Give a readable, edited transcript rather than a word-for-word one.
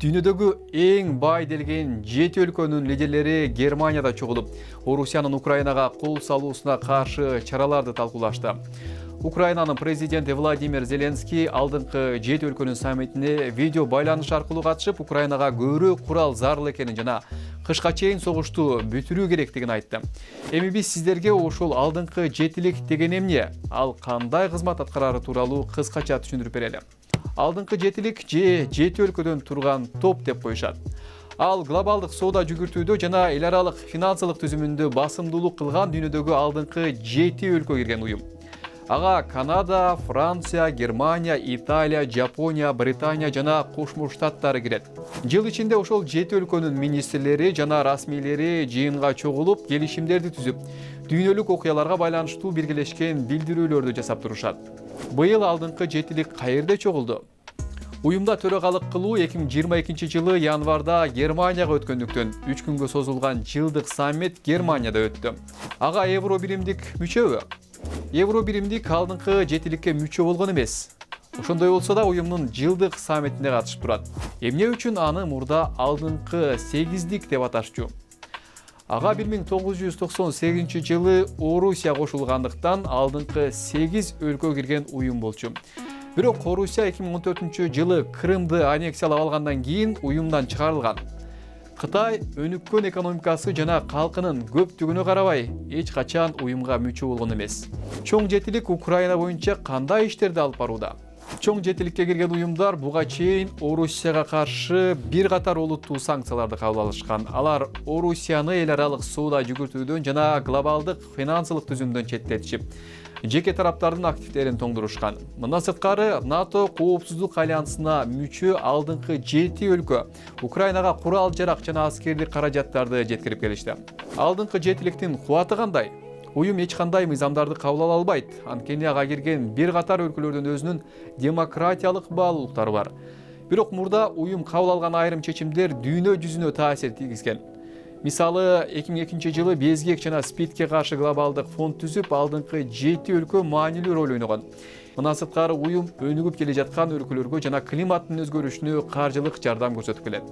Дүйнөдөгү эң бай делген 7 өлкөнүн лидерлери Германияда чогулуп, Орусиянын Украинага кол салуусуна каршы чараларды талкуулашты. Украинанын президенти Владимир Зеленский алдыңкы 7 өлкөнүн саммитине видео байланыш аркылуу катышып, Украинага көбүрөөк курал зарыл экенин жана кышка чейин согушту бүтүрүү керектигин айтты. Эми биз сиздерге ошол алдыңкы жетилик деген эмне, ал кандай кызмат аткарары тууралуу кыскача түшүндүрүп берели. Алдыңкы жетилик же 7 өлкөдөн турган топ деп коюшат. Ал глобалдык соода жүгүртүүдө жана эл аралык финансылык түзүмүндө басымдуулук кылган дүйнөдөгү алдыңкы 7 өлкө кирген уюм. Ага Канада, Франция, Германия, Италия, Жапония, Британия жана Кошмо Штаттары кирет. Жыл ичинде ошол 7 өлкөнүн министрлери жана расмийлери жыйынга чогулуп, келишимдерди түзүп, дүйнөлүк окуяларга байланыштуу биргелешкен билдирүүлөрдү жасап турушат. Быйыл алдыңкы жетилик каерде чогулду? Уюмда төрагалык кылуу 2022 жылы январда Германияга өткөндүктөн 3 күнгө созулган жылдык саммит Германияда өттү. Ага евро биримдик мүчөбү? Евро биримдик алдыңкы жетиликке мүчө болгон эмес. Ошондой болсо да уюмдун жылдык саммитине катышып турат. Эмне үчүн аны мурда алдыңкы 8дик деп аташчу? Ага 1998 жылы Орусия кошулгандыктан алдыңкы 8 өлкө кирген уюм болчу. Бирок Орусия 2014 жылы Крымды аннексиялап алгандан кийин уюмдан чыгарылган. Кытай өнүккөн экономикасы жана калкынын көптүгүнө карабай эч качан уюмга мүчө болгон эмес. Чоң жетилик Украина боюнча кандай иштерди алып барууда? Чоң жетиликке кирген уюмдар буга чейин Орусияга каршы бир катар олуттуу санкцияларды кабыл алышкан. Алар Орусияны эл аралык соода жүгүртүүдөн жана глобалдык финансылык түзүмдөн четтетишип, жеке тараптардын активдерин тоңдурушкан. Мындан сырткары НАТО коопсуздук альянсына мүчө алдыңкы 7 өлкө Украинага курал жарак жана аскердик каражаттарды жеткирип келишти. Алдыңкы жетиликтин кубаты кандай? Уюм эч кандай мыйзамдарды кабыл ала албайт. Анткени ага кирген бир катар өлкөлөрдүн өзүнүн демократиялык баалуулуктары бар. Бирок мурда уюм кабыл алган айрым чечимдер дүйнө жүзүнө таасир тийгизген. Мисалы 2002 жылы безгек жана СПИДке каршы глобалдык фонд түзүп, алдыңкы 7 өлкө маанилүү роль ойногон. Мындан сырткары уюм өнүгүп келе жаткан өлкөлөргө жана климаттын өзгөрүшүнө каржылык жардам көрсөтүп келет.